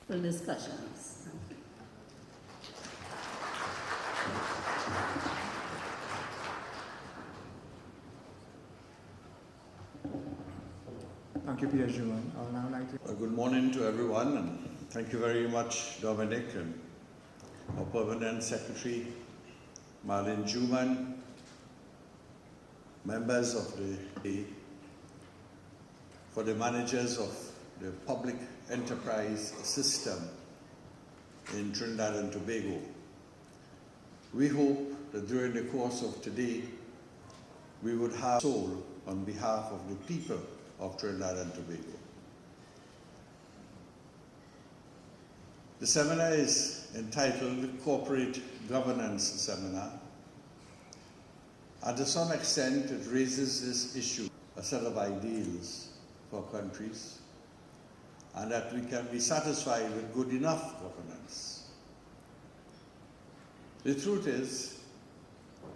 for discussions. Thank you. Thank you, Pierre Juan. I would now like to... Good morning to everyone, and thank you very much, Dominic, and our Permanent Secretary, Marlene Juman, members of the for the managers of the public enterprise system in Trinidad and Tobago. We hope that during the course of today, we would have soul on behalf of the people of Trinidad and Tobago. The seminar is entitled Corporate Governance Seminar, and to some extent it raises this issue, a set of ideals for countries, and that we can be satisfied with good enough governance. The truth is,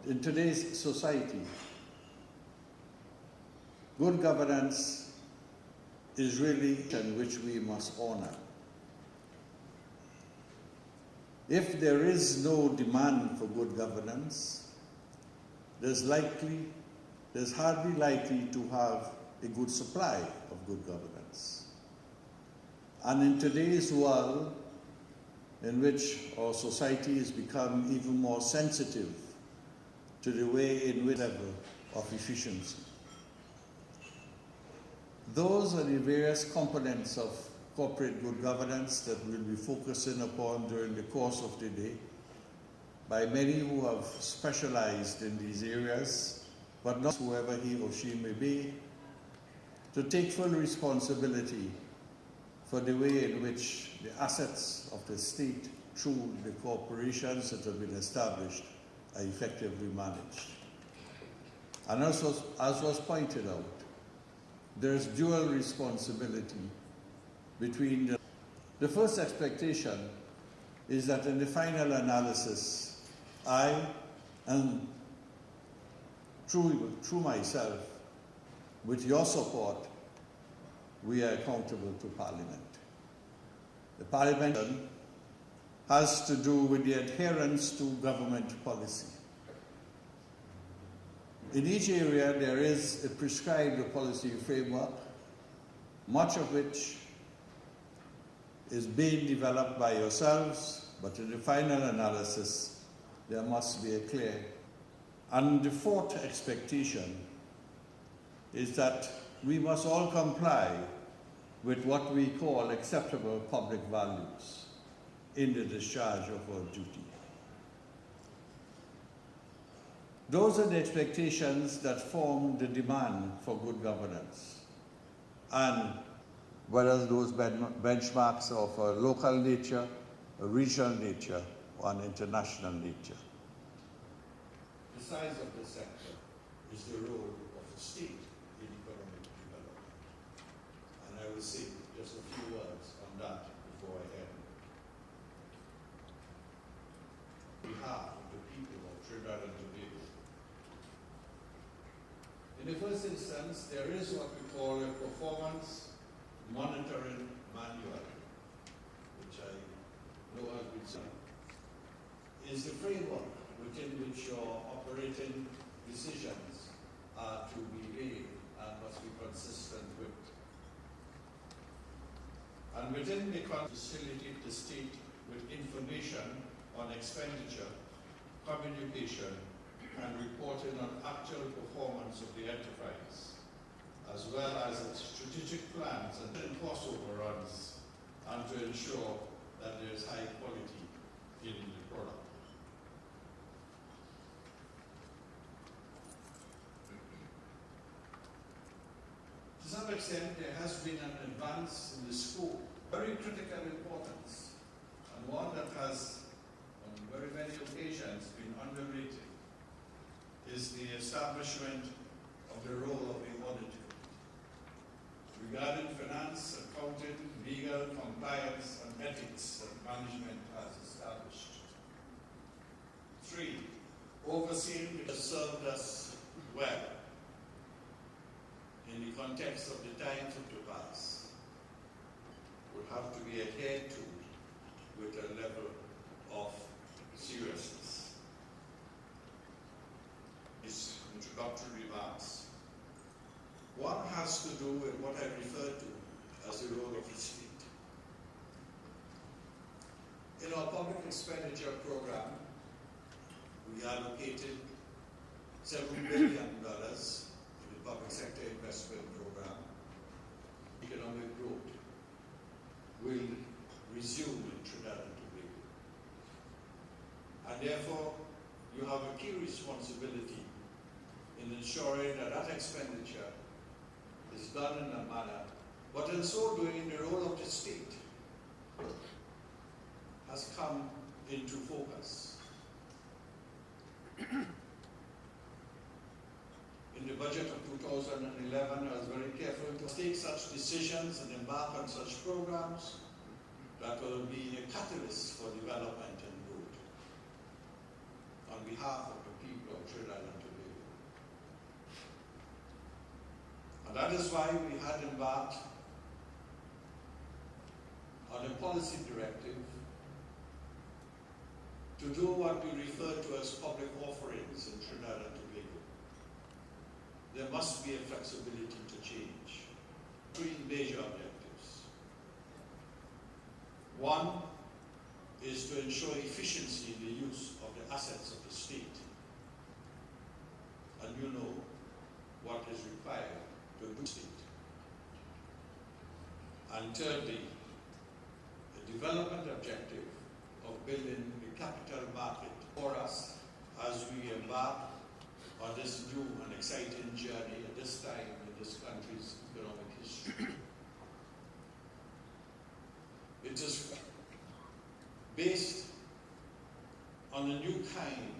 in today's society, good governance is really something which we must honor. If there is no demand for good governance, there's hardly likely to have a good supply of good governance. And in today's world, in which our society has become even more sensitive to the way in which level of efficiency, those are the various components of corporate good governance that we'll be focusing upon during the course of the day by many who have specialized in these areas, but not whoever he or she may be, to take full responsibility for the way in which the assets of the state through the corporations that have been established are effectively managed. And as was pointed out, there's dual responsibility between the first expectation is that in the final analysis, I, and through myself, with your support, we are accountable to Parliament. The Parliament has to do with the adherence to government policy. In each area, there is a prescribed policy framework, much of which is being developed by yourselves, but in the final analysis, there must be a clear. And the fourth expectation is that we must all comply with what we call acceptable public values in the discharge of our duty. Those are the expectations that form the demand for good governance. And whether those benchmarks of a local nature, a regional nature, or an international nature. The size of the sector is the role of the state in economic development. And I will say just a few words on that before I end. On behalf of the people of Trinidad and Tobago, in the first instance, there is what we call a performance monitoring manual, which I know has been said, is the framework within which your operating decisions are to be made and must be consistent with. And within the facilitate the state with information on expenditure, communication, and reporting on actual performance of the enterprise, as well as its strategic plans and cost overruns, and to ensure that there is high quality in the product. To some extent, there has been an advance in the scope, very critical importance, and one that has, on very many occasions, been underrated, is the establishment of the role of the auditor regarding finance, accounting, legal, compliance, and ethics that management has established. 3, overseeing has served us well in the context of the times of the past will have to be adhered to in our public expenditure program, we allocated $7 billion to the public sector investment program. Economic growth will resume in Trinidad and Tobago. And therefore, you have a key responsibility in ensuring that that expenditure is done in a manner, but in so doing, the role of the state has come into focus. In the budget of 2011, I was very careful to take such decisions and embark on such programs that will be a catalyst for development and growth on behalf of the people of Trinidad and Tobago. And that is why we had embarked on a policy directive to do what we refer to as public offerings in Trinidad and Tobago. There must be a flexibility to change. Three major objectives. One is to ensure efficiency in the use of the assets of the state. And you know what is required to do state. And thirdly, the development objective of building the capital market for us as we embark on this new and exciting journey at this time in this country's economic history. It is based on a new kind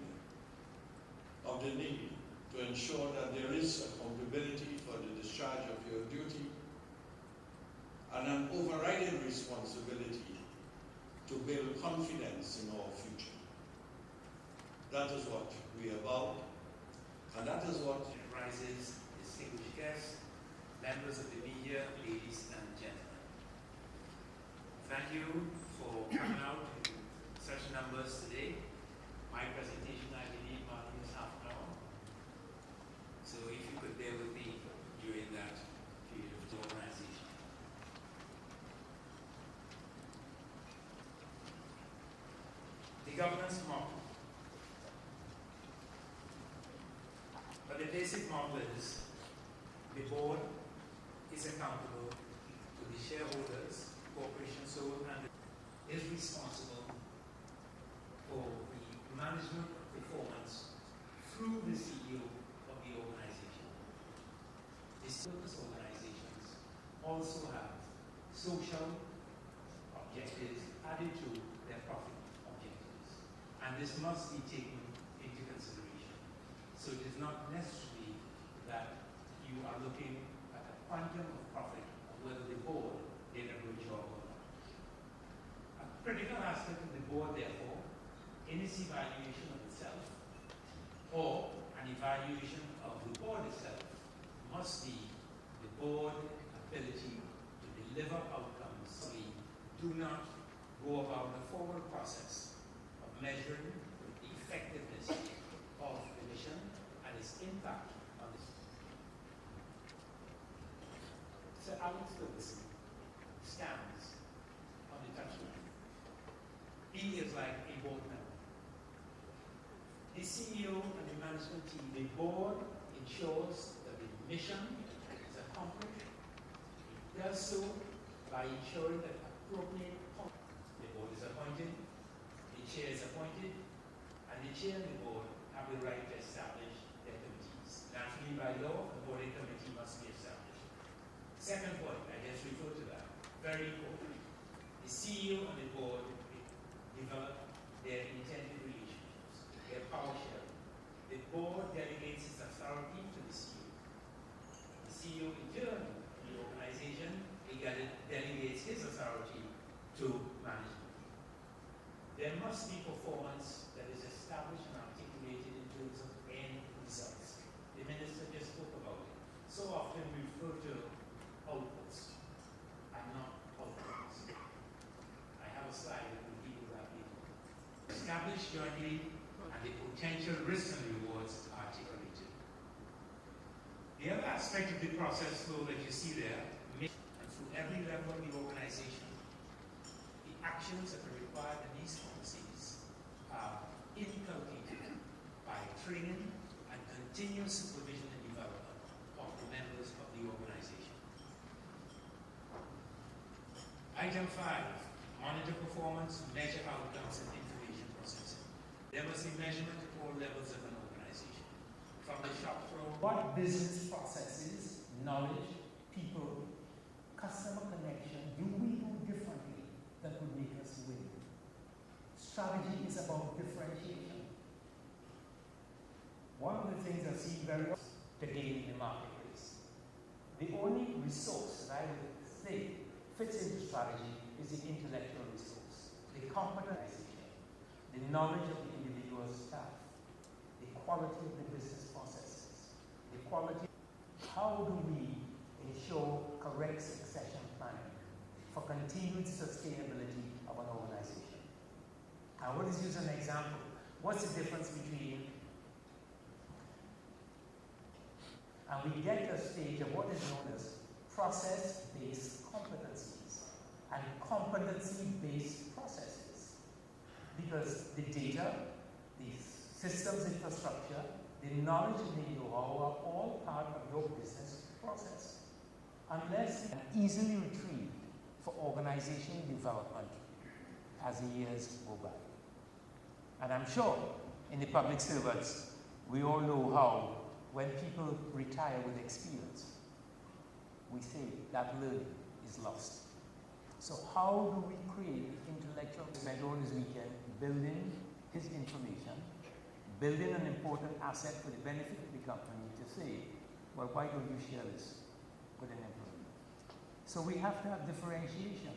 of the need to ensure that there is accountability for the discharge of your duty and an overriding responsibility to build confidence in our future. That is what we are about, and that is what enterprises, distinguished guests, members of the media, ladies and gentlemen. Thank you for coming out in such numbers today. My presentation, I believe, Martin, is half an hour. So if you could bear with me during that period of the organization. The governance model. But the basic model is the board is accountable to the shareholders, corporation soul, and is responsible for the management performance through the CEO of the organization. The service organizations also have social objectives added to their profit objectives, and this must be taken into consideration. So it is not necessarily that you are looking at a quantum of profit of whether the board did a good job or not. A critical aspect of the board, therefore, in its evaluation of itself, or an evaluation of the board itself, must be the board's ability to deliver outcomes. We do not go about the formal process of measuring the effectiveness of the mission and its impact on this. Sir Alex Ferguson stands on the touchline. He is like a board member. The CEO and the management team, the board ensures that the mission is accomplished. It does so by ensuring that appropriate the board is appointed, the chair is appointed, and the chair and the board have the right to establish their committees. Naturally, by law, the boarding committee must be established. Second point, I just referred to that, very important. The CEO and the board develop their intended relationships, their power sharing. The board delegates its authority to the CEO. The CEO, in turn, in the organization, he delegates his authority to management. There must be performance that is established and articulated in terms of end results. The minister just spoke about it. So often we refer to outputs and not outcomes. I have a slide that will deal with that later. Established jointly and the potential risks and rewards articulated. The other aspect of the process flow that you see there, and through every level of the organization, the actions that are required in these Item 5, monitor performance, measure outcomes, and information processing. There must be measurement at all levels of an organization. From the shop floor, What business processes, knowledge, people, customer connection do we do differently that would make us win? Strategy is about differentiation. One of the things I've seen very often today in the marketplace, the only resource that I would say fits into strategy is the intellectual resource, the competency, the knowledge of the individual staff, the quality of the business processes, the quality. How do we ensure correct succession planning for continued sustainability of an organization? I will just use an example. What's the difference between, and we get to a stage of what is known as process-based competencies and competency-based processes. Because the data, the systems infrastructure, the knowledge and the know-how are all part of your business process. Unless easily retrieved for organizational development as the years go by. And I'm sure in the public servants, we all know how when people retire with experience, we say that learning is lost. So how do we create intellectual spend all his weekend building his information, building an important asset for the benefit of the company to say, well, why don't you share this with an employee? So we have to have differentiation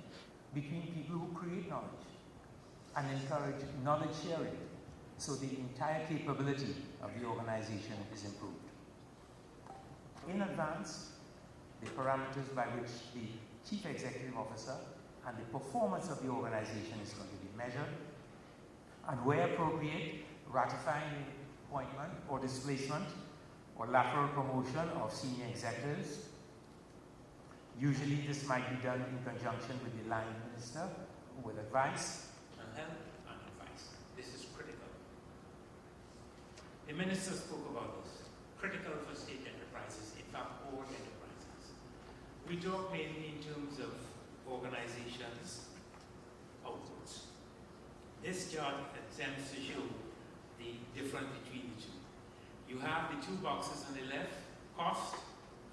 between people who create knowledge and encourage knowledge sharing so the entire capability of the organization is improved. In advance, the parameters by which the Chief Executive Officer and the performance of the organization is going to be measured, and where appropriate, ratifying the appointment or displacement or lateral promotion of senior executives. Usually this might be done in conjunction with the line minister with advice. and help and advice. This is critical. The minister spoke about this. Critical for state enterprises, in fact, all enterprises. We talk mainly in terms of organizations' outputs. This chart attempts to show the difference between the two. You have the two boxes on the left, cost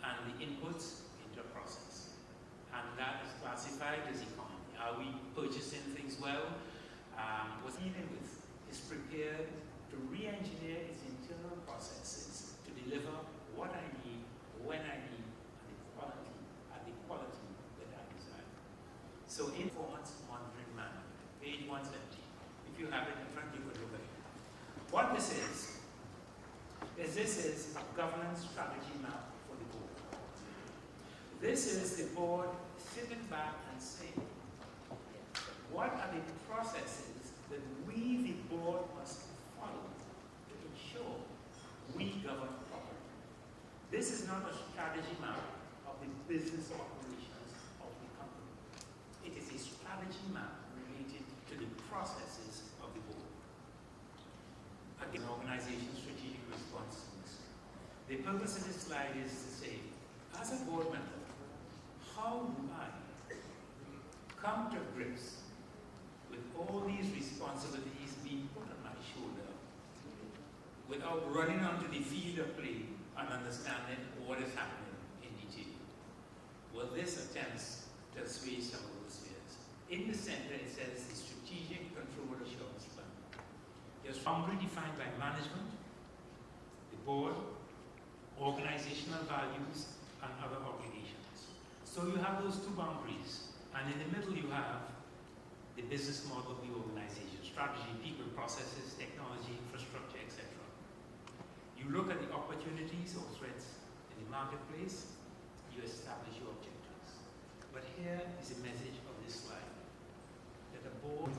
and the inputs into a process. And that is classified as economy. Are we purchasing things well? What's dealing with is prepared to re-engineer its internal processes to deliver what I need, when I need, and the quality that I desire. So in performance monitoring manual, page 170. If you have it in front, you could look at it. What this is a governance strategy map for the board. This is the board sitting back and saying, what are the processes that we, the board, must follow to ensure we govern properly? This is not a strategy map of the business operations of the company. It is a strategy map related to the processes of the board. Again, organization's strategic response to this. The purpose of this slide is to say, as a board member, how do I come to grips with all these responsibilities being put on my shoulder without running onto the field of play and understanding what is happening in detail? Well, this attempts to assuage some of those fears. In the center, it says the strategic control assurance plan. There's boundary defined by management, the board, organizational values, and other obligations. So you have those two boundaries, and in the middle you have the business model of the organization, strategy, people, processes, technology, infrastructure, etc. You look at the opportunities or threats in the marketplace, you establish your objectives. But here is the message of this slide, that the board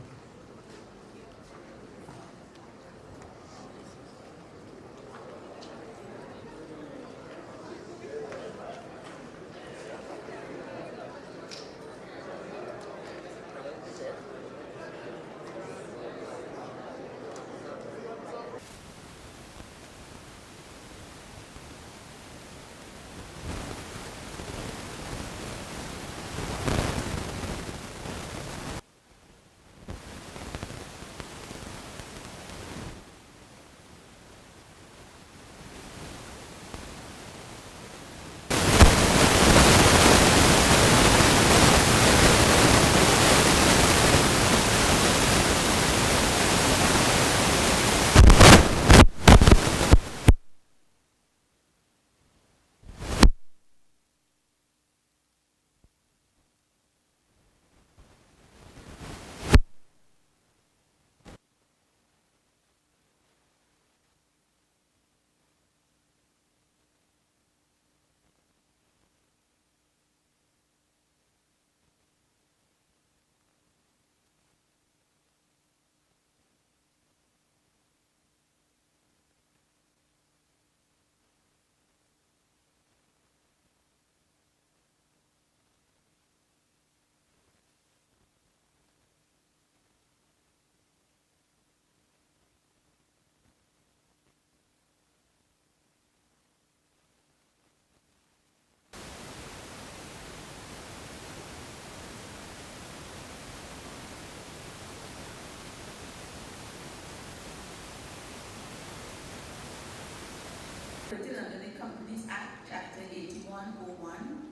Written under the Companies Act, Chapter 8101,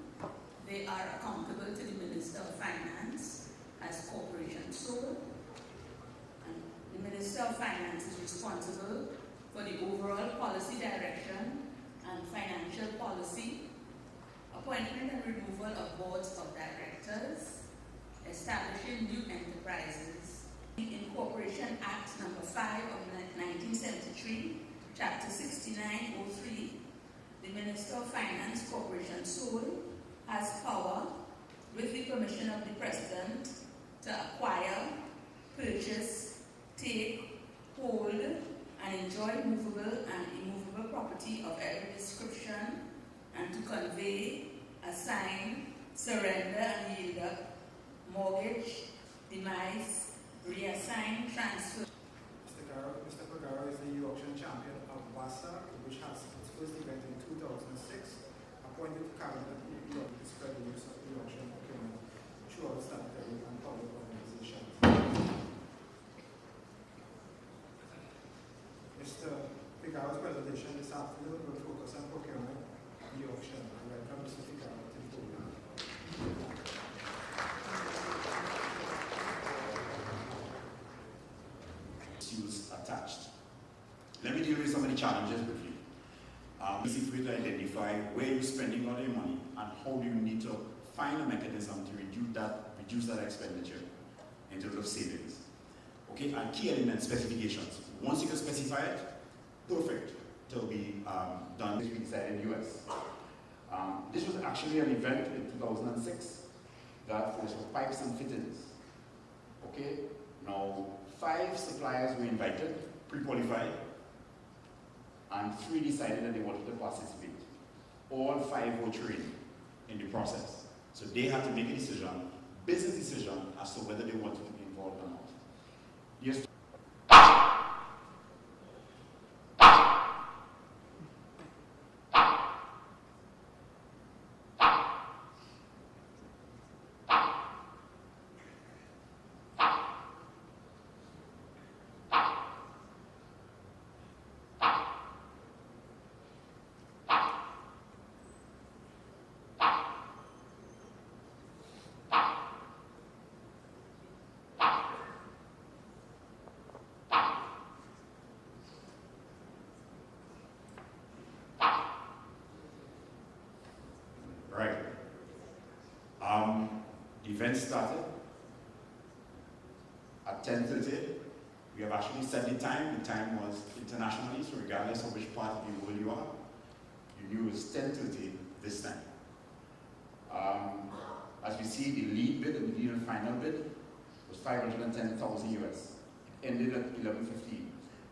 they are accountable to the Minister of Finance as corporation sole. And the Minister of Finance is responsible for the overall policy direction and financial policy, appointment and removal of boards of directors, establishing new enterprises. The Incorporation Act Number 5 of 1973, Chapter 6903, the Minister of Finance, corporation sole, has power, with the permission of the President, to acquire, purchase, take, hold, and enjoy movable and immovable property of every description, and to convey, assign, surrender, and yield up, mortgage, demise, reassign, transfer. Mr. Pagaro is the Yorkshire champion of WASA, which has its first event in 2006, appointed to cabinet to spread the use of the Yorkshire procurement throughout sanitary and public organizations. Mr. Pagaro's presentation this afternoon will focus on procurement in Yorkshire. I welcome Mr. Pagaro to the podium. Attached. Let me deal with some of the challenges with you. Easy for you to identify where you're spending all your money and how do you need to find a mechanism to reduce that expenditure in terms of savings. Okay, and key element specifications. Once you can specify it, perfect. It will be done as we decided in the US. This was actually an event in 2006 that was for pipes and fittings. Okay, now 5 suppliers were invited, pre-qualified, and 3 decided that they wanted to participate. All 5 were trained in the process. So they had to make a decision, business decision, as to whether they wanted to be involved or not. Yes. Right. The event started at 10:30. We have actually set the time. The time was internationally, so regardless of which part of the world you are, you knew it was 10:30 this time. As we see, the lead bid and the lead and final bid was 510,000 US. It ended at 11:15.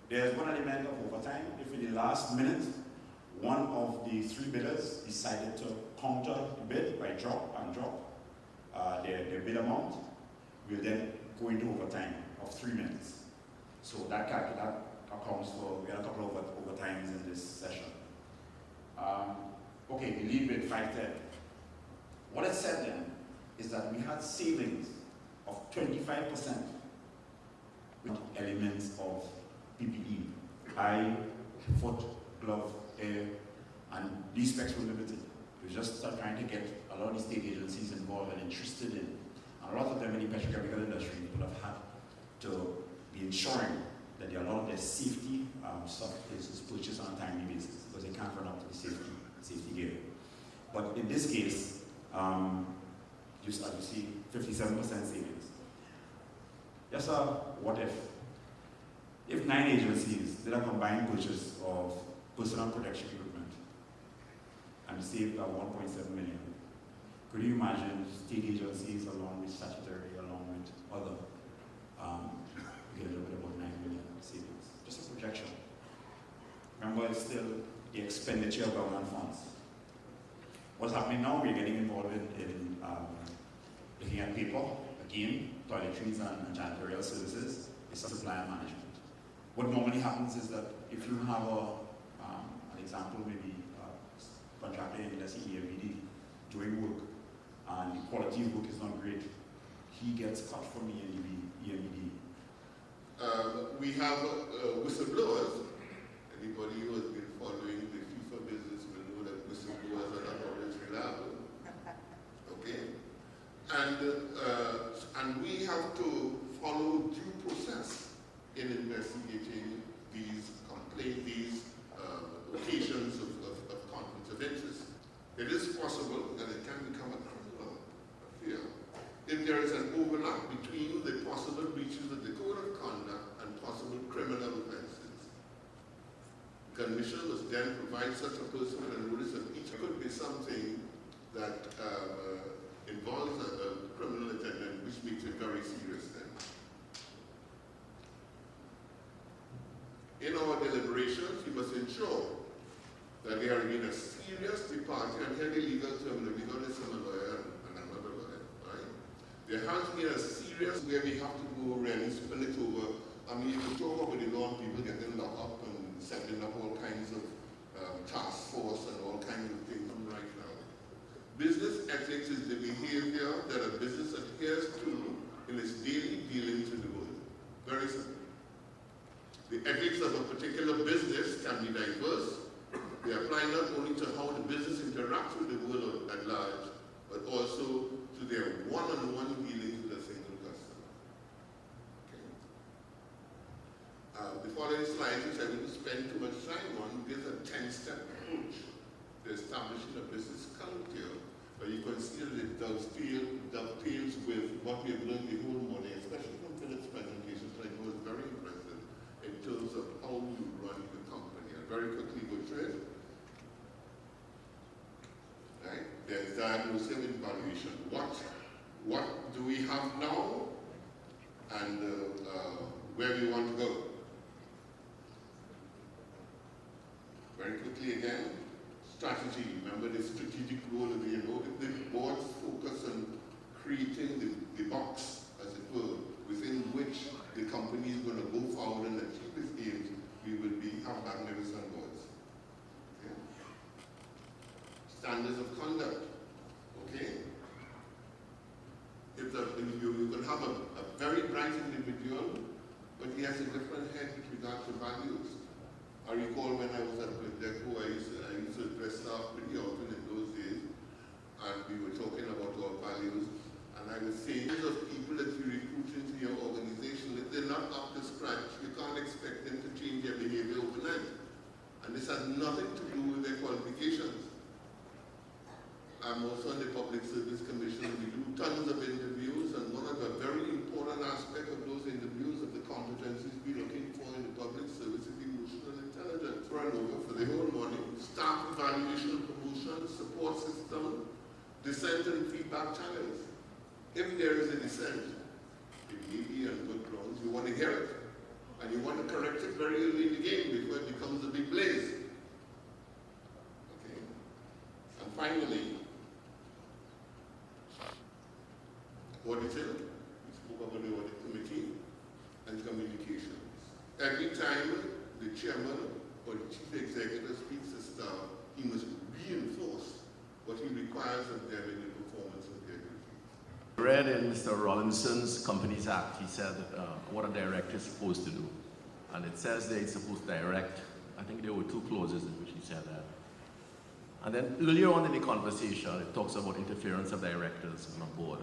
There's one element of overtime. If in the last minute, one of the 3 bidders decided to counter the bid by drop their bid amount, we'll then go into overtime of 3 minutes. So that accounts for, we had a couple of overtimes in this session. Okay, the lead bid 510. What it said then is that we had savings of 25% with elements of PPE, eye, foot, glove, air, and these specs were limited. We just started trying to get a lot of the state agencies involved and interested in, and a lot of them in the petrochemical industry would have had to be ensuring that a lot of their safety stuff is purchased on a timely basis because they can't run up to the safety gear. But in this case, just as you see, 57% savings. Just a what if? If 9 agencies did a combined purchase of personal protection equipment and saved 1.7 million, could you imagine state agencies along with statutory, along with other, get a little bit about 9 million savings? Just a projection. Remember, it's still the expenditure of government funds. What's happening now, we're getting involved in looking at people, again, toiletries and janitorial services, is supplier management. What normally happens is that if you have an example, maybe a contractor in, let's say, EMBD, doing work, and the quality of work is not great, he gets cut from EMBD. We have whistleblowers. Anybody who has been following the FIFA whistleblowers are not always reliable. Okay? And we have to follow due process in investigating these complaints, these occasions of conflicts of interest. It is possible that it can become a criminal affair if there is an overlap between the possible breaches of the code of conduct and possible criminal offenses. The commission must then provide such a person with a notice of each. Could be something that involves a criminal intent, which makes it very serious then. In our deliberations, we must ensure that there has been a serious departure, and here the legal term, we got this from a lawyer and another lawyer, right? There has been a serious where we have to go really spin it over. I mean, you can talk about the law, people getting locked up and setting up all kinds of task force and all kinds of things right now. Business ethics is the behavior that a business adheres to in its daily dealings with the world. Very simple. The ethics of a particular business can be diverse. They apply not only to how the business interacts with the world at large, but also to their one-on-one dealings with a single customer. Okay. The following slides, which I wouldn't spend too much time on, gives a 10-step approach to establishing a business culture. But you can see that it dovetails with what we have learned the whole morning, especially from Philip's presentation, which I know is very impressive in terms of how you run the company. I'll very quickly go through it. Right? There's diagnosis and evaluation. What do we have now, and where we want to go? Very quickly again. Strategy. Remember the strategic role of the board's focus on creating the box, as it were, within which the company is going to go forward and achieve its aims. We will have magnificent boards. Okay? Standards of conduct. Okay? You can have a very bright individual, but he has a different head with regard to values. I recall when I was at Deco, I used to dress staff pretty often in those days, and we were talking about our values, and I was saying, of people that you recruit into your organization, if they're not up to scratch, you can't expect them to change their behavior overnight. And this has nothing to do with their qualifications. I'm also on the Public Service Commission. We do tons of interviews, and one of the very important aspects of those interviews of the competencies we're looking for in the public service is emotional intelligence. Run over for the whole morning. Staff evaluation, promotion, support system, dissent and feedback channels. If there is a dissent, it may be on good grounds, you want to hear it. And you want to correct it very early in the game before it becomes a big blaze. Okay. And finally, auditing. We spoke about the audit committee and communications. Every time the chairman or the chief executive speaks to staff, he must reinforce what he requires of them in the performance of their duties. I read in Mr. Rollinson's Companies Act, he said what a director is supposed to do. And it says that he's supposed to direct. I think there were 2 clauses in which he said that. And then earlier on in the conversation, it talks about interference of directors on a board.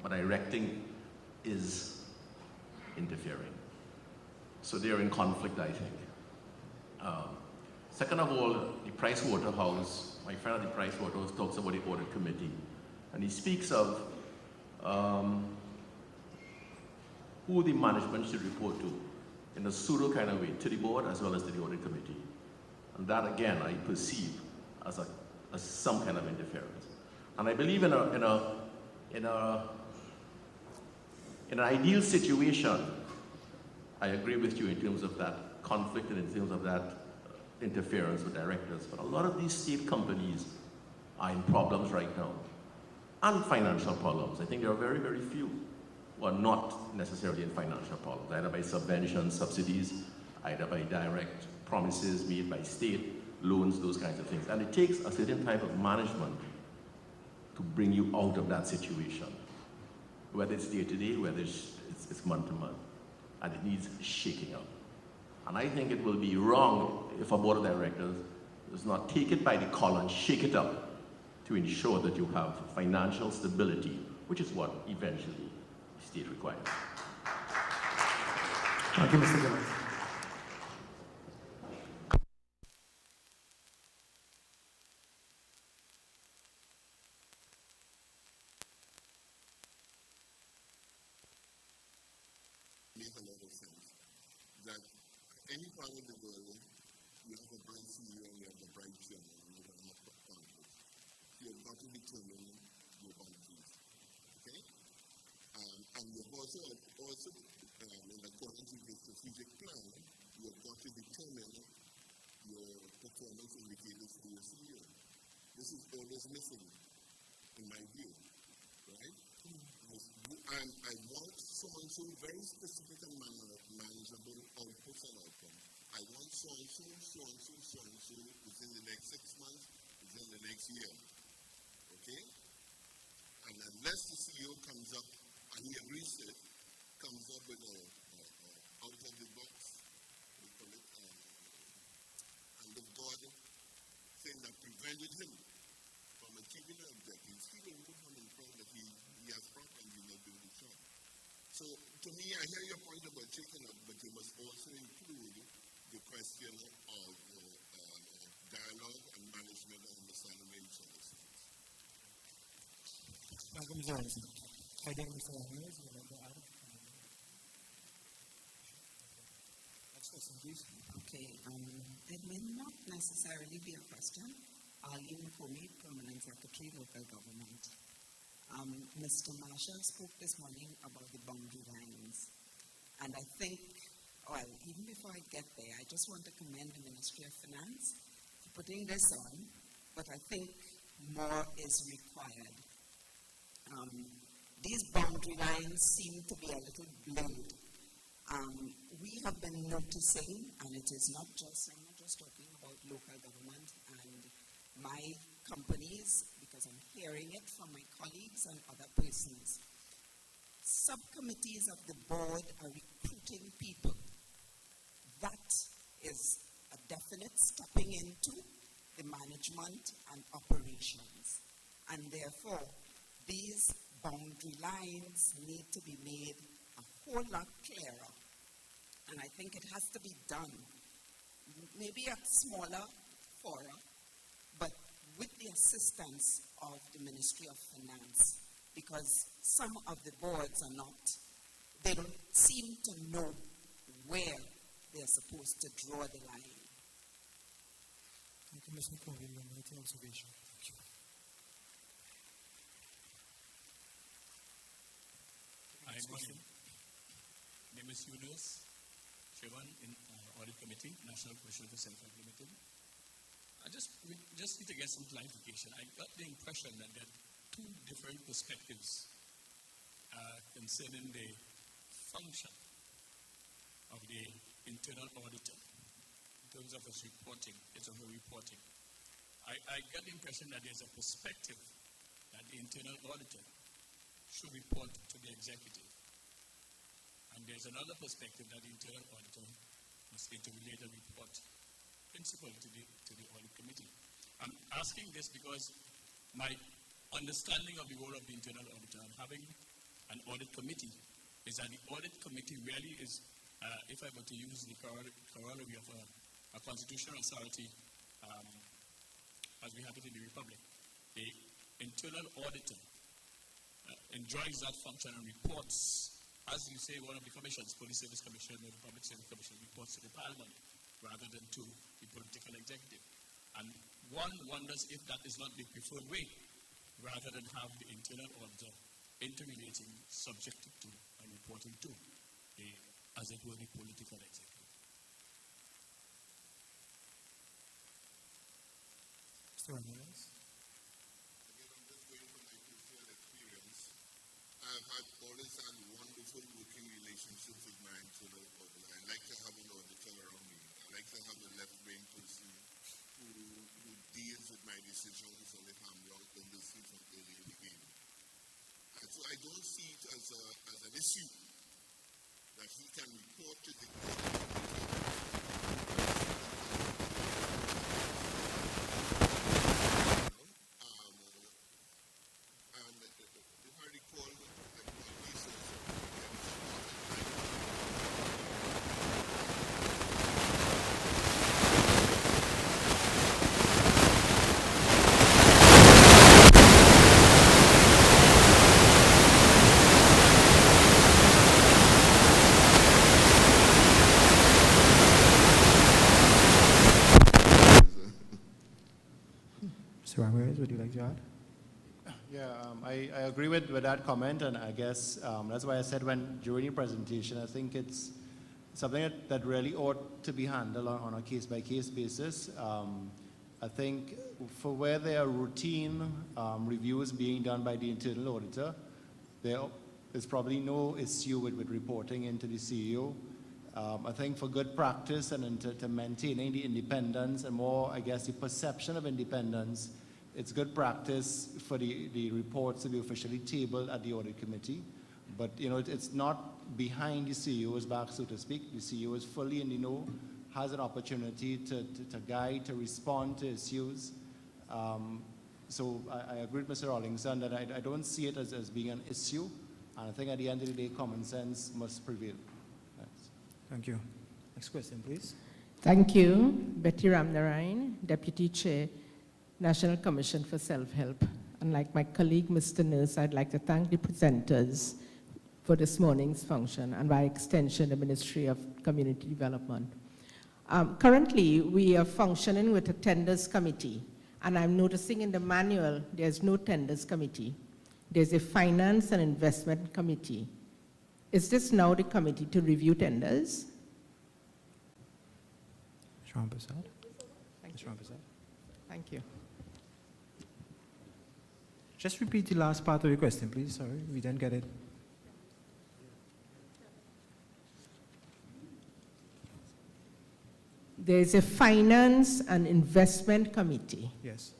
But directing is interfering. So they're in conflict, I think. Second of all, the Price Waterhouse, my friend at the Price Waterhouse talks about the audit committee. And he speaks of who the management should report to in a pseudo kind of way, to the board as well as to the audit committee. And that again, I perceive as some kind of interference. And I believe in an ideal situation, I agree with you in terms of that conflict and in terms of that interference with directors. But a lot of these state companies are in problems right now, and financial problems. I think there are very, very few who are not necessarily in financial problems, either by subventions, subsidies, either by direct promises made by state, loans, those kinds of things. And it takes a certain type of management to bring you out of that situation, whether it's day-to-day, whether it's month-to-month, and it needs shaking up. And I think it will be wrong if a board of directors does not take it by the collar and shake it up to ensure that you have financial stability, which is what eventually the state requires. Thank you, Mr. Gillard. Make a lot of sense that any part of the world, you have a bright CEO and you have a bright chairman, and you have enough conflict. You have got to determine your boundaries, okay? And you have also in accordance with your strategic plan, you have got to determine your performance indicators for your CEO. This is always missing, in my view, right? And I want so-and-so very specific and manageable outputs and outcomes. I want so-and-so within the next 6 months, within the next year. Okay? And unless the CEO comes up, and he agrees to it, comes up with a out-of-the-box, we call it, hand of God, thing that prevented him from achieving the objectives, he will move on and find that he has problems, he's not doing the job. So, to me, I hear your point about shaking up, but you must also include the question of dialogue and management and understanding where each other stands. Thank you, Mr. Anderson. I think Mr. Ramirez would like to add. Next question, please. Okay, it may not necessarily be a question. Ali Makomi, Permanent Secretary, Local Government. Mr. Marshall spoke this morning about the boundary lines. And I think, well, even before I get there, I just want to commend the Ministry of Finance for putting this on, but I think more is required. These boundary lines seem to be a little blurred. We have been noticing, and it is I'm not just talking about local government and my companies, because I'm hearing it from my colleagues and other persons. Subcommittees of the board are recruiting people. That is a definite stepping into the management and operations. And therefore, these boundary lines need to be made a whole lot clearer. And I think it has to be done, maybe at smaller fora, but with the assistance of the Ministry of Finance, because some of the boards they don't seem to know where they're supposed to draw the line. Thank you, Ms. McCoy, your mighty observation. Thank you. Hi, morning. My name is Yunus, Chairman in Audit Committee, National Commission for Self-Implementing. I just need to get some clarification. I got the impression that there are two different perspectives concerning the function of the internal auditor in terms of its reporting, I got the impression that there's a perspective that the internal auditor should report to the executive. And there's another perspective that the internal auditor must interrelate and report principal to the audit committee. I'm asking this because my understanding of the role of the internal auditor and having an audit committee is that the audit committee really is, if I were to use the corollary of a constitutional authority, as we have it in the Republic, the internal auditor enjoys that function and reports, as you say, one of the commissions, Police Service Commission or the Public Service Commission, reports to the Parliament rather than to the political executive. And one wonders if that is not the preferred way, rather than have the internal auditor interrelating, subjected to, and reporting to the, as it were, the political executive. Mr. Ramirez. Again, I'm just going from my personal experience. I've always had wonderful working relationships with my internal auditor. I like to have an auditor around me. I like to have a left-brain person who deals with my decisions and if I'm wrong, then they see from early in the game. And so I don't see it as an issue that he can report to the Mr. Ramirez, would you like to add? Yeah, I agree with that comment, and I guess that's why I said during your presentation, I think it's something that really ought to be handled on a case-by-case basis. I think for where there are routine reviews being done by the internal auditor, there's probably no issue with reporting into the CEO. I think for good practice and to maintaining the independence and more, I guess, the perception of independence, it's good practice for the reports to be officially tabled at the audit committee. But, you know, it's not behind the CEO's back, so to speak. The CEO is fully in the know, has an opportunity to guide, to respond to issues. So I agree with Mr. Rawlingson that I don't see it as being an issue. And I think at the end of the day, common sense must prevail. Thanks. Thank you. Next question, please. Thank you. Betty Ramnarine, Deputy Chair, National Commission for Self-Help. And like my colleague, Mr. Nurse, I'd like to thank the presenters for this morning's function, and by extension, the Ministry of Community Development. Currently, we are functioning with a tenders committee, and I'm noticing in the manual, there's no tenders committee. There's a finance and investment committee. Is this now the committee to review tenders? Thank you. Thank you. Just repeat the last part of your question, please. Sorry, we didn't get it. There's a finance and investment committee. Yes.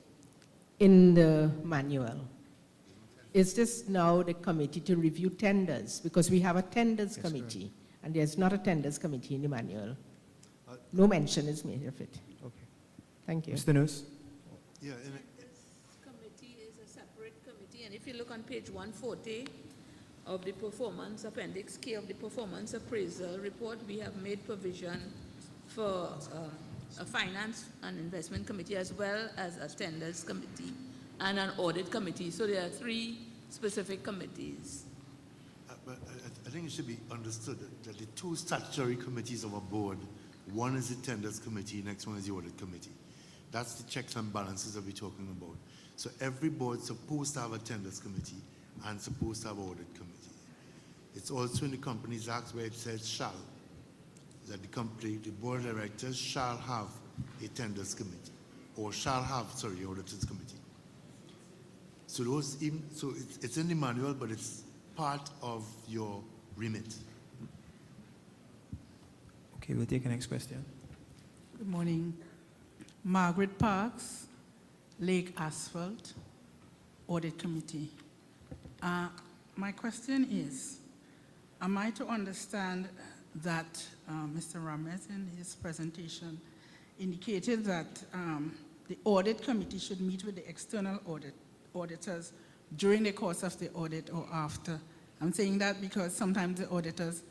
In the manual. Is this now the committee to review tenders? Because we have a tenders committee, correct. And there's not a tenders committee in the manual. No mention is made of it. Okay. Thank you. Mr. Nurse? Yeah. This committee is a separate committee, and if you look on page 140 of the performance, appendix K of the performance appraisal report, we have made provision for a finance and investment committee as well as a tenders committee and an audit committee. So there are 3 specific committees. But I think it should be understood that the 2 statutory committees of a board, one is the tenders committee, next one is the audit committee. That's the checks and balances that we're talking about. So every board is supposed to have a tenders committee and supposed to have an audit committee. It's also in the Companies Act where it says shall, that the board of directors shall have a tenders committee, or shall have, sorry, auditors committee. So it's in the manual, but it's part of your remit. Okay, we'll take the next question. Good morning. Margaret Parks, Lake Asphalt, Audit Committee. My question is, am I to understand that Mr. Ramirez in his presentation indicated that the Audit Committee should meet with the external auditors during the course of the audit or after? I'm saying that because sometimes the auditors,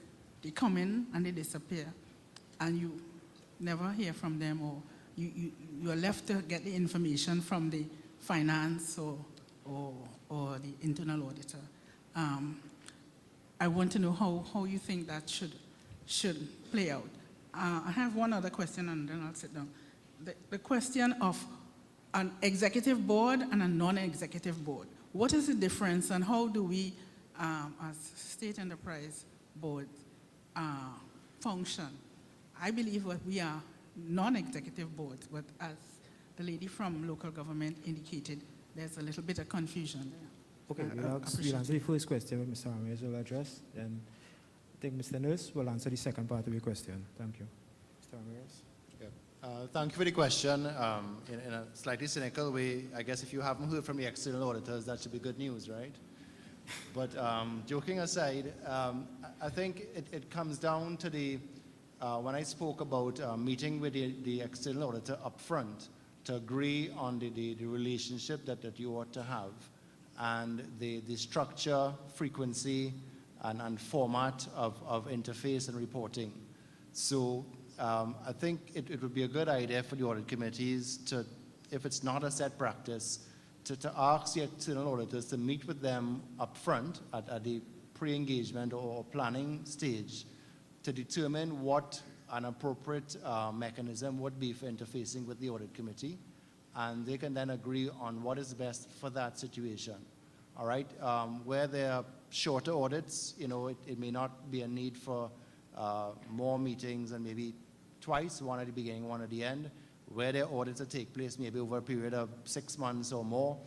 they come in and they disappear, and you never hear from them, or you're left to get the information from the finance or the internal auditor. I want to know how you think that should play out. I have one other question, and then I'll sit down. The question of an executive board and a non-executive board. What is the difference, and how do we, as state enterprise boards, function? I believe that we are non-executive boards, but as the lady from local government indicated, there's a little bit of confusion there. Okay, we'll answer the first question that Mr. Ramirez will address, then I think Mr. Nurse will answer the second part of your question. Thank you. Mr. Ramirez? Thank you for the question. In a slightly cynical way, I guess if you haven't heard from the external auditors, that should be good news, right? But joking aside, I think it comes down to when I spoke about meeting with the external auditor up front to agree on the relationship that you ought to have, and the structure, frequency, and format of interface and reporting. So I think it would be a good idea for the audit committees to, if it's not a set practice, to ask the external auditors to meet with them up front at the pre-engagement or planning stage to determine what an appropriate mechanism would be for interfacing with the audit committee, and they can then agree on what is best for that situation. All right, where there are shorter audits, it may not be a need for more meetings and maybe twice, one at the beginning, one at the end. Where there are audits that take place maybe over a period of 6 months or more,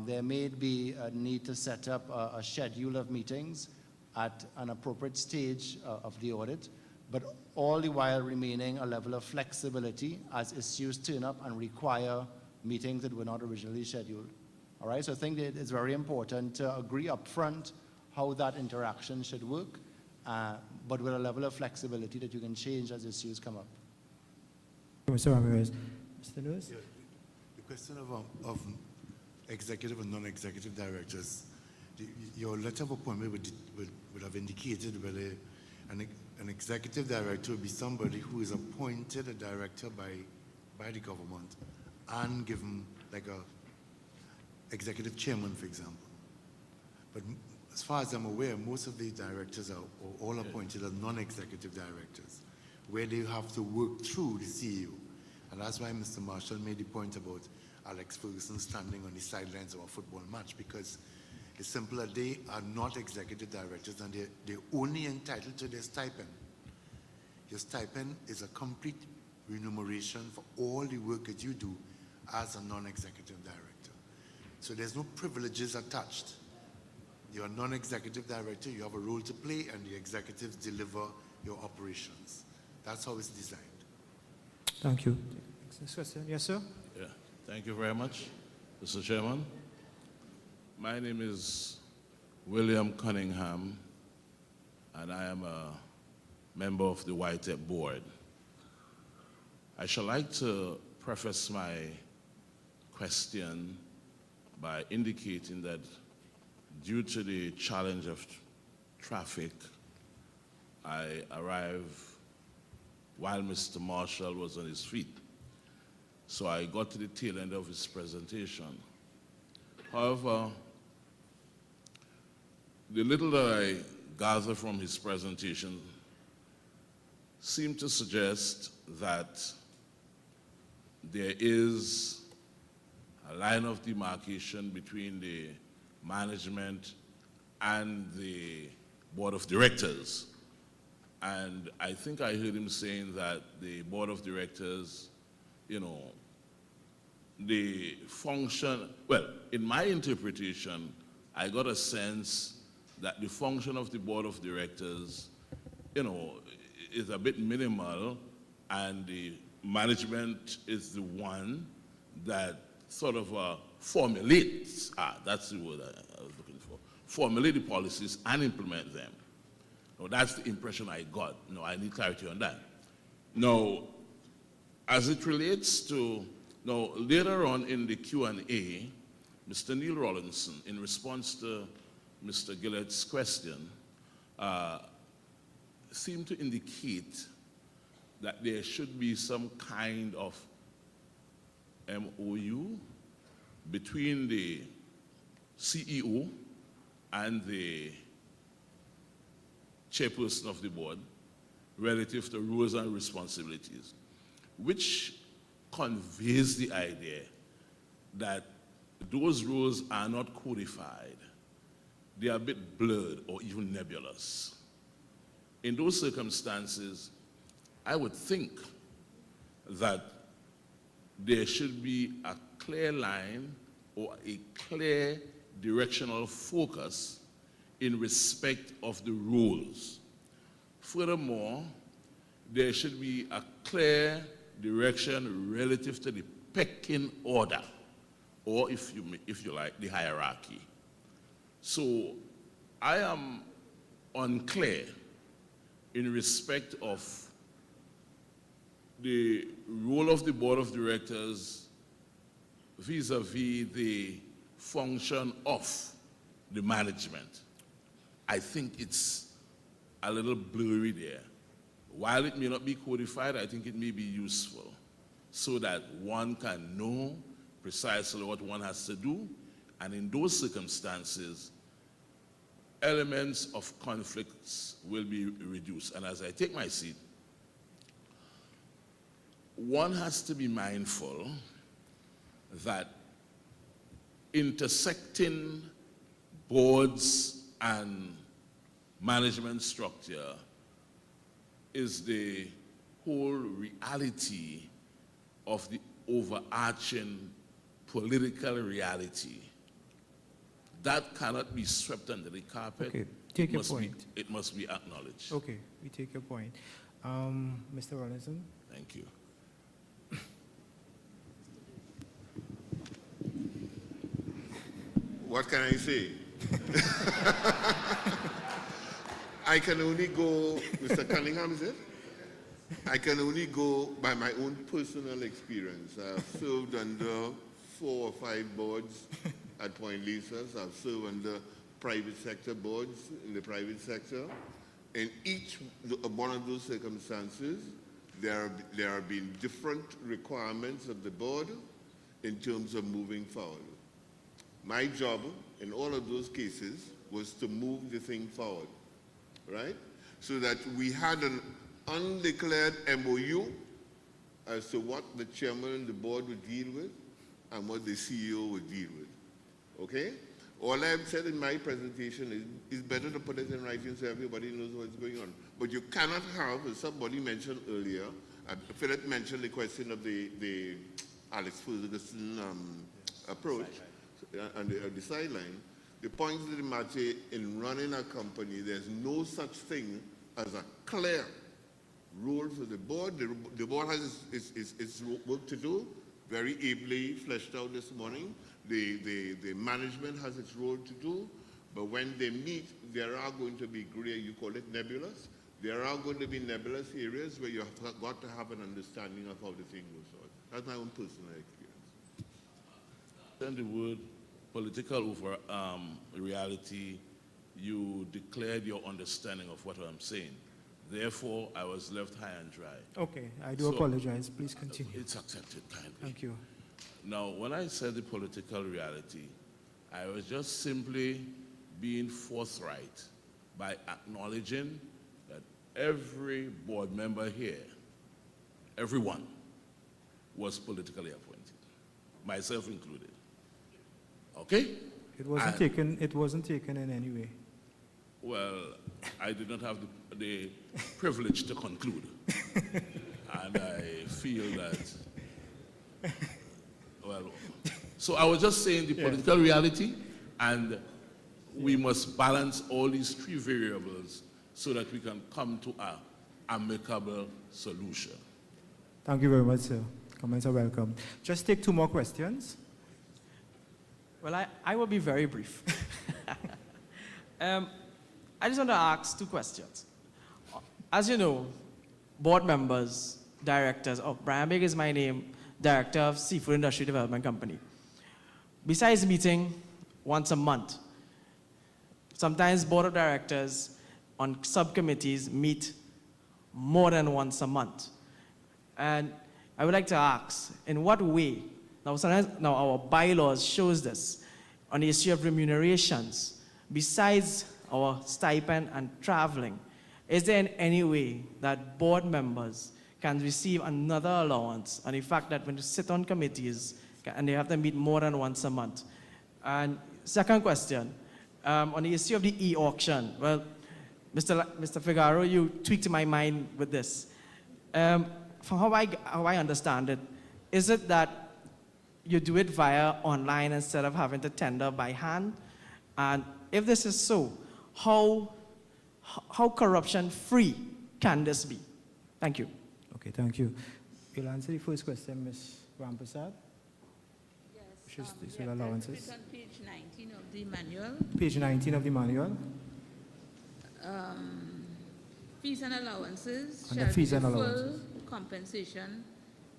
there may be a need to set up a schedule of meetings at an appropriate stage of the audit, but all the while remaining a level of flexibility as issues turn up and require meetings that were not originally scheduled. All right, so I think that it's very important to agree up front how that interaction should work, but with a level of flexibility that you can change as issues come up. Mr. Ramirez. Mr. Lewis? Yeah, the question of executive and non-executive directors, your letter of appointment would have indicated whether an executive director would be somebody who is appointed a director by the government and given like a executive chairman, for example. But as far as I'm aware, most of these directors are all appointed as non-executive directors, where they have to work through the CEO. And that's why Mr. Marshall made the point about Alex Ferguson standing on the sidelines of a football match, because it's simple that they are not executive directors and they're only entitled to their stipend. Your stipend is a complete remuneration for all the work that you do as a non-executive director. So there's no privileges attached. You're a non-executive director, you have a role to play, and the executives deliver your operations. That's how it's designed. Thank you. Next question. Yes, sir? Yeah, thank you very much, Mr. Chairman. My name is William Cunningham, and I am a member of the YTEP board. I shall like to preface my question by indicating that due to the challenge of traffic, I arrived while Mr. Marshall was on his feet. So I got to the tail end of his presentation. However, the little that I gathered from his presentation seemed to suggest that there is a line of demarcation between the management and the board of directors. And I think I heard him saying that the board of directors, the function, well, in my interpretation, I got a sense that the function of the board of directors, is a bit minimal, and the management is the one that sort of formulates, that's the word I was looking for, formulate the policies and implement them. Now, that's the impression I got. I need clarity on that. Now, as it relates to, later on in the Q&A, Mr. Neil Rawlinson, in response to Mr. Gillett's question, seemed to indicate that there should be some kind of MOU between the CEO and the chairperson of the board relative to roles and responsibilities, which conveys the idea that those roles are not codified. They are a bit blurred or even nebulous. In those circumstances, I would think that there should be a clear line or a clear directional focus in respect of the rules. Furthermore, there should be a clear direction relative to the pecking order, or if you like, the hierarchy. So I am unclear in respect of the role of the board of directors vis-a-vis the function of the management. I think it's a little blurry there. While it may not be codified, I think it may be useful so that one can know precisely what one has to do, and in those circumstances, elements of conflicts will be reduced. And as I take my seat, one has to be mindful that intersecting boards and management structure is the whole reality of the overarching political reality. That cannot be swept under the carpet. Okay, take your point. It must be acknowledged. Okay, we take your point. Mr. Rollinson? Thank you. What can I say? I can only go, Mr. Cunningham, is it? I can only go by my own personal experience. I've served under 4 or 5 boards at Point Lisas. I've served under private sector boards in the private sector. In each one of those circumstances, there have been different requirements of the board in terms of moving forward. My job in all of those cases was to move the thing forward, right? So that we had an undeclared MOU as to what the chairman and the board would deal with and what the CEO would deal with, okay? All I've said in my presentation is better to put it in writing so everybody knows what's going on. But you cannot have, as somebody mentioned earlier, Philip mentioned the question of the Alex Ferguson approach and the sideline. The point of the matter, in running a company, there's no such thing as a clear role for the board. The board has its work to do, very ably fleshed out this morning. The management has its role to do, but when they meet, there are going to be gray, you call it nebulous. There are going to be nebulous areas where you have got to have an understanding of how the thing goes on. That's my own personal experience. Then the word political over reality, you declared your understanding of what I'm saying. Therefore, I was left high and dry. Okay, I do apologize. Please continue. It's accepted kindly. Thank you. Now, when I said the political reality, I was just simply being forthright by acknowledging that every board member here, everyone, was politically appointed, myself included. Okay? It wasn't taken in any way. Well, I did not have the privilege to conclude. And I feel that, well, so I was just saying the political reality, and we must balance all these 3 variables so that we can come to an amicable solution. Thank you very much, sir. Comments are welcome. Just take 2 more questions. Well, I will be very brief. I just want to ask 2 questions. As you know, board members, directors, Brian Big is my name, Director of Seafood Industry Development Company. Besides meeting once a month, sometimes board of directors on subcommittees meet more than once a month. And I would like to ask, in what way, now our bylaws shows this, on the issue of remunerations, besides our stipend and traveling, is there in any way that board members can receive another allowance on the fact that when you sit on committees and they have to meet more than once a month? And second question, on the issue of the e-auction, well, Mr. Figaro, you tweaked my mind with this. From how I understand it, is it that you do it via online instead of having to tender by hand? And if this is so, how corruption-free can this be? Thank you. Okay, thank you. You'll answer the first question, Ms. Ramprasad. Yes, Which is allowances. on page 19 of the manual. Page 19 of the manual. Fees and allowances Under shall fees be and the allowances. full compensation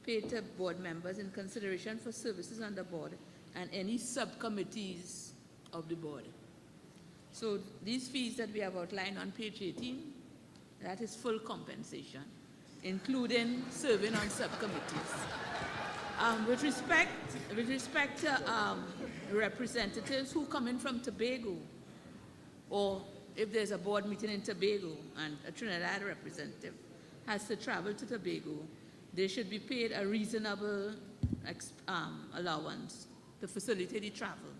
paid to board members in consideration for services on the board and any subcommittees of the board. So these fees that we have outlined on page 18, that is full compensation, including serving on subcommittees. With respect to representatives who come in from Tobago, or if there's a board meeting in Tobago and a Trinidad representative has to travel to Tobago, they should be paid a reasonable allowance to facilitate the travel.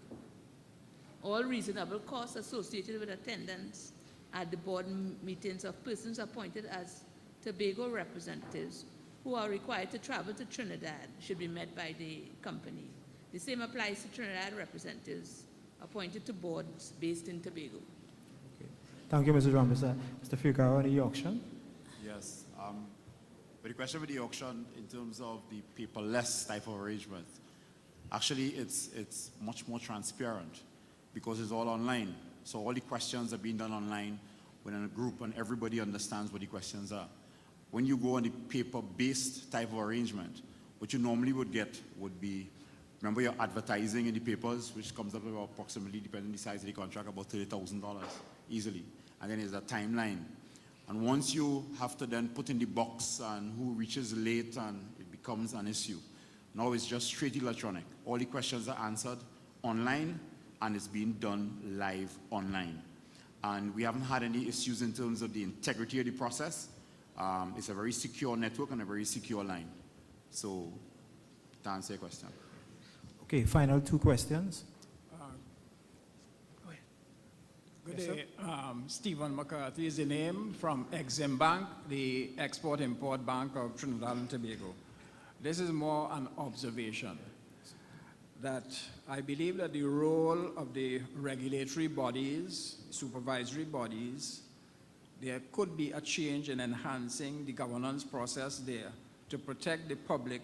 All reasonable costs associated with attendance at the board meetings of persons appointed as Tobago representatives who are required to travel to Trinidad should be met by the company. The same applies to Trinidad representatives appointed to boards based in Tobago. Okay. Thank you, Mrs. Rambusa. Mr. Figueroa, on the auction? Yes. But the question with the auction in terms of the paperless type of arrangement, actually it's much more transparent because it's all online. So all the questions are being done online within a group and everybody understands what the questions are. When you go on the paper-based type of arrangement, what you normally would get would be, remember your advertising in the papers, which comes up about approximately, depending on the size of the contract, about $30,000 easily. And then there's a timeline. And once you have to then put in the box and who reaches late and it becomes an issue. Now it's just straight electronic. All the questions are answered online and it's being done live online. And we haven't had any issues in terms of the integrity of the process. It's a very secure network and a very secure line. So, to answer your question. Okay, final two questions. Good day. Stephen McCarthy is the name from Exim Bank, the Export-Import Bank of Trinidad and Tobago. This is more an observation that I believe that the role of the regulatory bodies, supervisory bodies, there could be a change in enhancing the governance process there to protect the public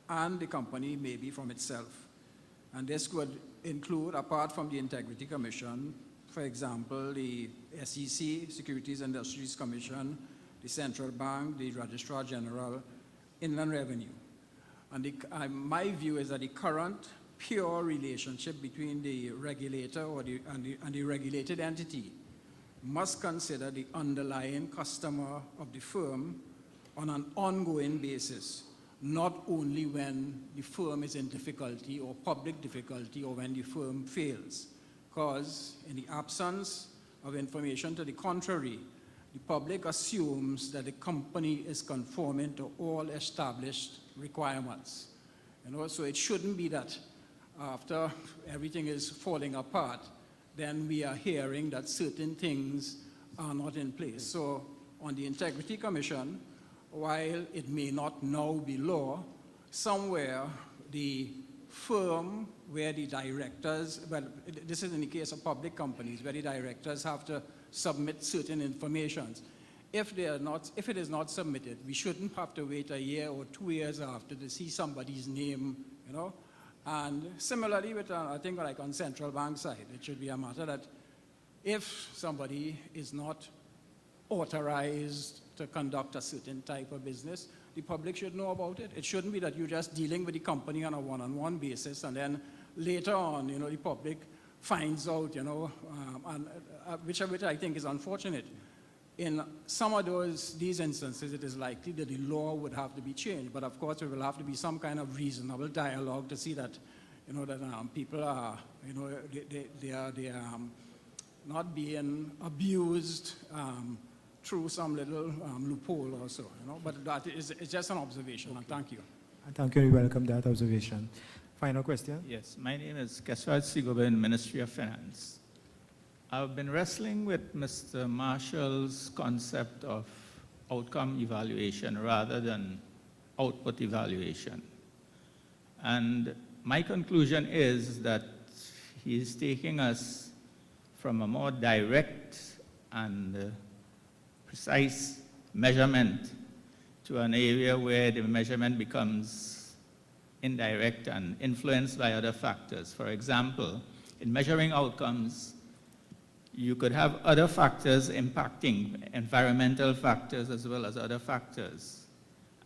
and the company maybe from itself. And this could include, apart from the Integrity Commission, for example, the SEC, Securities and Industries Commission, the Central Bank, the Registrar General, Inland Revenue. And my view is that the current pure relationship between the regulator and the regulated entity must consider the underlying customer of the firm on an ongoing basis, not only when the firm is in difficulty or public difficulty or when the firm fails. Because in the absence of information to the contrary, the public assumes that the company is conforming to all established requirements. So it shouldn't be that after everything is falling apart, then we are hearing that certain things are not in place. So on the Integrity Commission, while it may not now be law, somewhere the firm where the directors, well, this is in the case of public companies, where the directors have to submit certain information. If it is not submitted, we shouldn't have to wait a year or 2 years after to see somebody's name, And similarly with, I think like on central bank side, it should be a matter that if somebody is not authorized to conduct a certain type of business, the public should know about it. It shouldn't be that you're just dealing with the company on a one-on-one basis and then later on, the public finds out, which I think is unfortunate. In some of these instances, it is likely that the law would have to be changed. But of course, there will have to be some kind of reasonable dialogue to see that, that people are, they are not being abused through some little loophole or so. But that is it's just an observation. Okay. And thank you. And thank you. We welcome that observation. Final question. Yes, my name is Keswat Sigobin, Ministry of Finance. I've been wrestling with Mr. Marshall's concept of outcome evaluation rather than output evaluation. And my conclusion is that he's taking us from a more direct and precise measurement to an area where the measurement becomes indirect and influenced by other factors. For example, in measuring outcomes, you could have other factors impacting, environmental factors as well as other factors.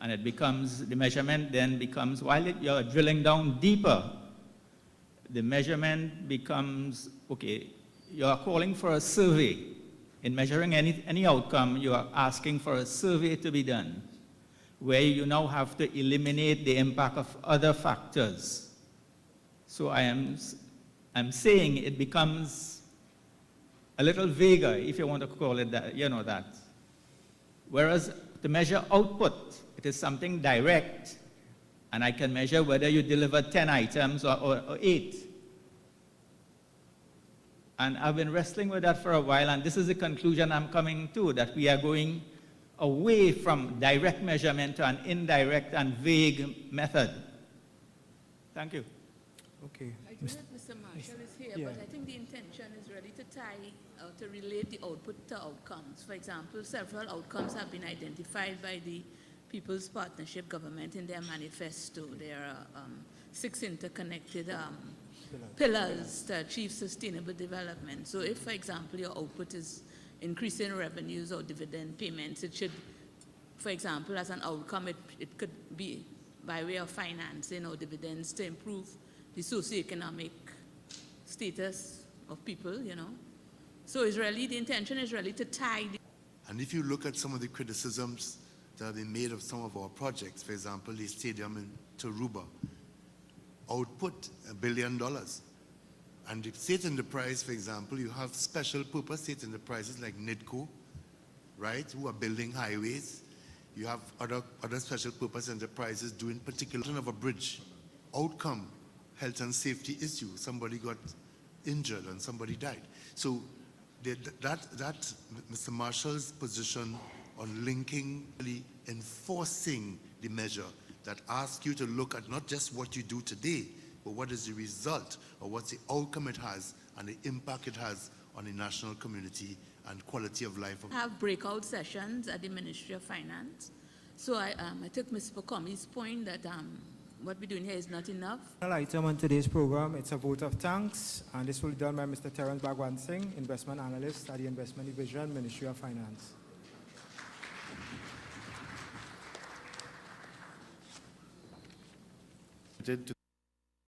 And it becomes, the measurement then becomes, while you're drilling down deeper, the measurement becomes, okay, you're calling for a survey. In measuring any outcome, you are asking for a survey to be done, where you now have to eliminate the impact of other factors. So I'm saying it becomes a little vaguer, if you want to call it that, that. Whereas to measure output It is something direct, and I can measure whether you deliver 10 items or 8. And I've been wrestling with that for a while, and this is the conclusion I'm coming to, that we are going away from direct measurement to an indirect and vague method. Thank you. Okay. I do that Mr. Marshall is here, Yeah. but I think the intention is really to tie, to relate the output to outcomes. For example, several outcomes have been identified by the People's Partnership Government in their manifesto. There are 6 interconnected pillars to achieve sustainable development. So if, for example, your output is increasing revenues or dividend payments, it should, for example, as an outcome, it could be by way of financing or dividends to improve the socioeconomic status of people, you know. So it's really, the intention is really to tie the... And if you look at some of the criticisms that have been made of some of our projects, for example, the stadium in Taruba, output $1 billion. And the state enterprise, for example, you have special purpose state enterprises like NIDCO, right, who are building highways. You have other special purpose enterprises doing particular of a bridge. Outcome, health and safety issue. Somebody got injured and somebody died. So that Mr. Marshall's position on linking, enforcing the measure that asks you to look at not just what you do today, but what is the result or what's the outcome it has and the impact it has on the national community and quality of life. Have breakout sessions at the Ministry of Finance. So I took Mr. Pokomi's point that what we're doing here is not enough. Final item on today's program, it's a vote of thanks, and this will be done by Mr. Terence Bhagwan Singh, Investment Analyst at the Investment Division, Ministry of Finance. To